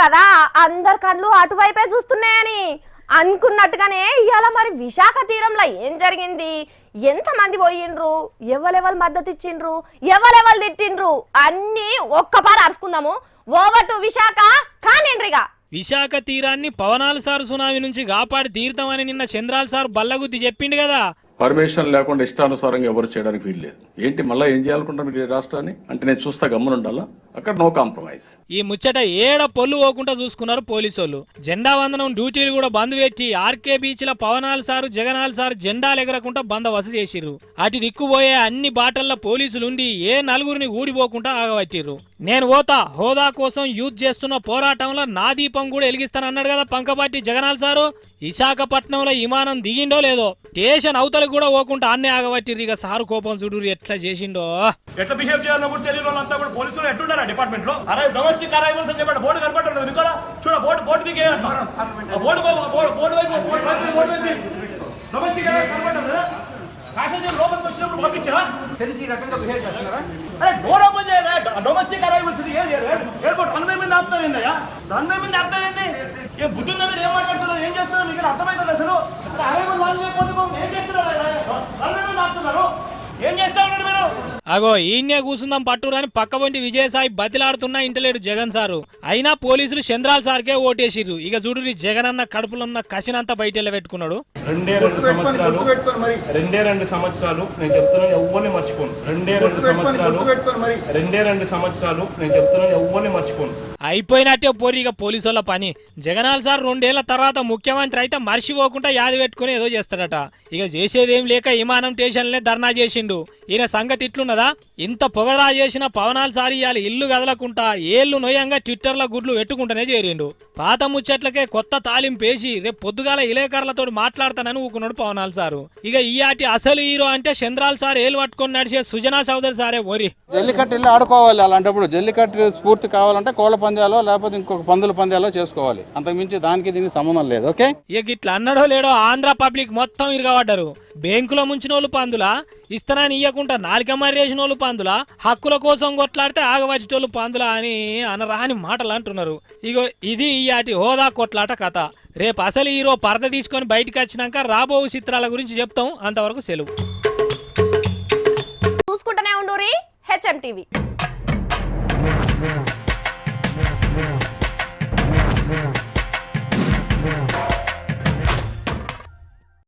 కదా అందరి కళ్ళు అటువైపే చూస్తున్నాయని అనుకున్నట్టుగానే ఇవాళ మరి విశాఖ తీరంలో ఏం జరిగింది, ఎంతమంది పోయిండ్రు, ఎవరెవరు మద్దతు ఇచ్చిండ్రు, ఎవరెవరు తిట్టిండ్రు అన్నీ ఒక్కపారు అరుచుకుందాము. ఓవర్ టు విశాఖ కానిండ్రిగా. విశాఖ తీరాన్ని పవనాల సారు సునామీ నుంచి కాపాడి తీరుతామని నిన్న చంద్రాల సారు బల్లగుద్ది చెప్పిండు కదా. పర్మిషన్ లేకుండా ఇష్టానుసారంగా ఎవరు చేయడానికి వీలు లేదు. ఏంటి మళ్ళీ ఏం చేయాలనుకుంటారు మీరు ఈ రాష్ట్రాన్ని అంటే నేను చూస్తా గమ్మునుండాలా, అక్కడ నో కాంప్రమైజ్. ఈ ముచ్చట ఏడ పొల్లు పోకుండా చూసుకున్నారు పోలీసోళ్ళు. జెండా వందనం డ్యూటీలు కూడా బంద్ పెట్టి ఆర్కే బీచ్ ల పవనాల సారు జగనాల సారు జెండాలు ఎగరకుండా బందోబస్తు చేసిర్రు. అటు దిక్కుపోయే అన్ని బాటల్లో పోలీసులుండి ఏ నలుగురిని ఊడిపోకుండా ఆగబట్టిర్రు. నేను పోతా హోదా కోసం యూత్ చేస్తున్న పోరాటంలో నా దీపం కూడా వెలిగిస్తానన్నాడు కదా పంకపాటి జగనాల సారు. విశాఖపట్నంలో విమానం దిగిండో లేదో స్టేషన్ అవతలకు కూడా పోకుండా అన్నే ఆగబట్టిర్రు. ఇక సారు కోపం చూడు ఎట్లా చేసిండో. ఎట్లా బిహేవ్ చేయాలో కూడా తెలియని వాళ్ళంతా కూడా పోలీసులు ఎట్లున్నారా డిపార్ట్మెంట్ లో. అరే డొమెస్టిక్ అరైవల్స్ అని చెప్పి బోర్డు కనపడలేదు మీకు చూడ బోర్డు దిగే బోర్డు డొమెస్టిక్ కనపడడం లేదా ప్యాసింజర్ లోపలికి వచ్చినప్పుడు పంపించారా తెలిసి రకంగా బిహేవ్ చేస్తున్నారా. అరే డోర్ ఓపెన్ చేయరా డొమెస్టిక్ అరైవల్స్ ఎయిర్పోర్ట్ రన్వే మీద ఆపుతారు ఏందయ్యా, రన్వే మీద ఆపుతారు ఏంది, ఏ బుద్ధి ఉందా మీరు ఏం మాట్లాడుతున్నారు, ఏం చేస్తున్నారు మీకు అర్థమవుతుంది అసలు. అరైవల్ వాళ్ళు లేకపోతే ఏం చేస్తున్నారు, రన్వే మీద ఆపుతున్నారు, ఏం చేస్తా ఉన్నారు మీరు. అగో ఈయనే కూసుందాం పట్టురని పక్కబొంటి విజయసాయి బతిలాడుతున్నా ఇంటలేడు జగన్ సారు. అయినా పోలీసులు చంద్రాల సార్కే ఓటేసిర్రు. ఇక చూడు జగన్ అన్న కడుపులో ఉన్న కసినంతా బయట పెట్టుకున్నాడు. రెండే రెండు సంవత్సరాలు నేను చెప్తున్నాను ఎవ్వరిని మర్చిపోను. రెండే రెండు సంవత్సరాలు నేను చెప్తున్నాను ఎవ్వరిని మర్చిపోను. అయిపోయినట్టే పోరి ఇక పోలీసుల పని. జగనాల్ సార్ 2 ఏళ్ల తర్వాత ముఖ్యమంత్రి అయితే మర్చిపోకుండా యాది పెట్టుకుని ఏదో చేస్తాడట. ఇక చేసేదేం లేక విమానం స్టేషన్లే ధర్నా చేసిండు. ఈయన సంగతి ఇట్లున్నదా, ఇంత పొగరా చేసిన పవనాలు సారి ఇయాలి ఇల్లు కదలకుంటా ఏళ్ళు నొయ్యంగా ట్విట్టర్లో గుడ్లు పెట్టుకుంటూనే చేరిండు. పాత ముచ్చట్లకే కొత్త తాలింపేసి రేపు పొద్దుగాల ఇలేకరులతో మాట్లాడతానని ఊకున్నాడు పవనాలు సారు. ఇక ఈయాటి అసలు హీరో అంటే చంద్రాల సార్ ఏలు పట్టుకొని నడిచే సుజనా చౌదరి సారే ఓరి. జల్లికట్టు వెళ్ళి ఆడుకోవాలి. అలాంటప్పుడు జల్లికట్టు స్ఫూర్తి కావాలంటే కోళ్ల పందాలో లేకపోతే ఇంకొక పందుల పందాలో చేసుకోవాలి. అంతకుమించి దానికి దీనికి సంబంధం లేదు. ఓకే ఇక ఇట్లా అన్నాడో లేడో ఆంధ్ర పబ్లిక్ మొత్తం ఇరగబడ్డారు. బ్యాంకులో ముంచిన వాళ్ళు పందులా, ఇస్తనాన్ని ఇయ్యకుండా నాలిక మర్రేసిన వాళ్ళు పందులా, హక్కుల కోసం కొట్లాడితే ఆగవచ్చేటోళ్ళు పందులా అని అనరాని మాటలు అంటున్నారు. ఇగో ఇది ఇయాటి హోదా కొట్లాట కథ. రేపు అసలు హీరో పరద తీసుకొని బయటకు వచ్చినాక రాబో చిత్రాల గురించి చెప్తాం. అంతవరకు సెలవు. చూసుకుంటూనే ఉండు HM TV.